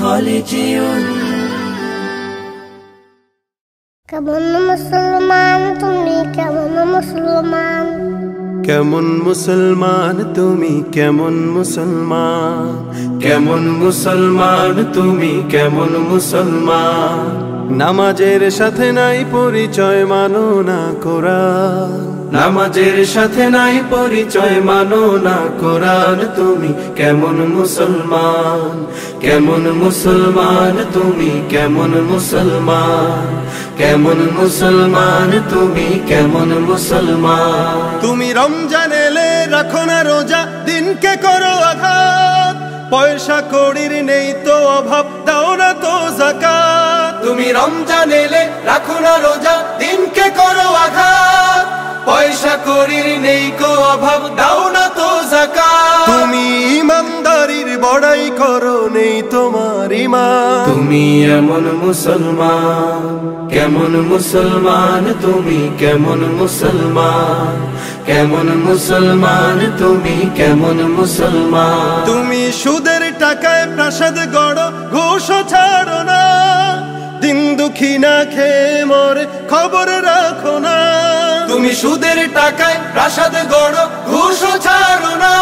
خالدون কেমন মুসলমান তুমি কেমন মুসলমান কেমন মুসলমান তুমি কেমন মুসলমান কেমন মুসলমান তুমি কেমন মুসলমান নামাজের সাথে নাই পরিচয় মানো না কোরআন নামাজের সাথে নাই পরিচয় মানো না কোরআন তুমি কেমন মুসলমান কেমন মুসলমান তুমি কেমন মুসলমান কেমন মুসলমান তুমি কেমন মুসলমান তুমি রমজান এলে রাখো না রোজা দিনকে করো আঘাত পয়সা কড়ির নেই তো অভাব দাও না তো যাকাত তুমি রমজান এলে রাখো না রোজা দিনকে করো আঘাত পয়সা কড়ির নেই কো অভাব দাও না তো যাকাত তুমি ইমানদারির বড়াই করো নেই তোমার ঈমান তুমি এমন মুসলমান কেমন মুসলমান তুমি কেমন মুসলমান কেমন মুসলমান তুমি কেমন মুসলমান তুমি সুদের টাকায় প্রাসাদ গড়ো ঘুষ ছাড়ো না দিন দুঃখী না খেয়ে মরে খবর রাখো না তুমি সুদের টাকায় প্রাসাদ গড়ো ঘুষ ছাড়ো না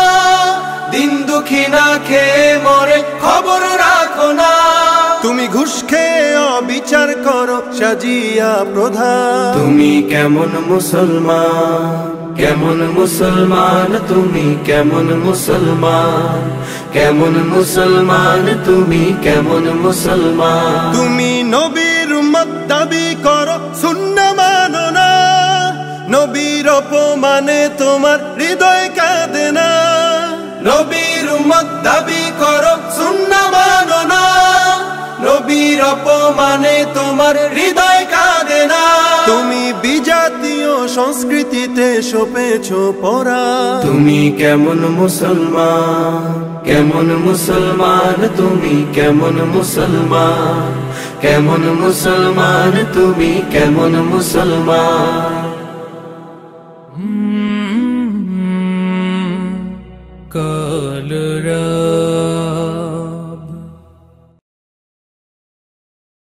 দিন দুঃখী না খেয়ে মরে খবর রাখো না তুমি ঘুষ খেয়ে অবিচার করো সাজিয়া প্রধান তুমি কেমন মুসলমান কেমন মুসলমান তুমি কেমন মুসলমান কেমন মুসলমান তুমি কেমন মুসলমান তুমি নবীর উম্মত দাবি করো সুন্নাহ মানো না নবীর অপমানে তোমার হৃদয় কাঁদে না নবীর উম্মত দাবি করো সুন্নাহ মানো না নবীর অপমানে তোমার হৃদয় কাঁদে না তুমি বিজাতীয় সংস্কৃতিতে সপেছো পড়া তুমি কেমন মুসলমান কেমন মুসলমান তুমি কেমন মুসলমান কেমন মুসলমান তুমি কেমন মুসলমান কোরআন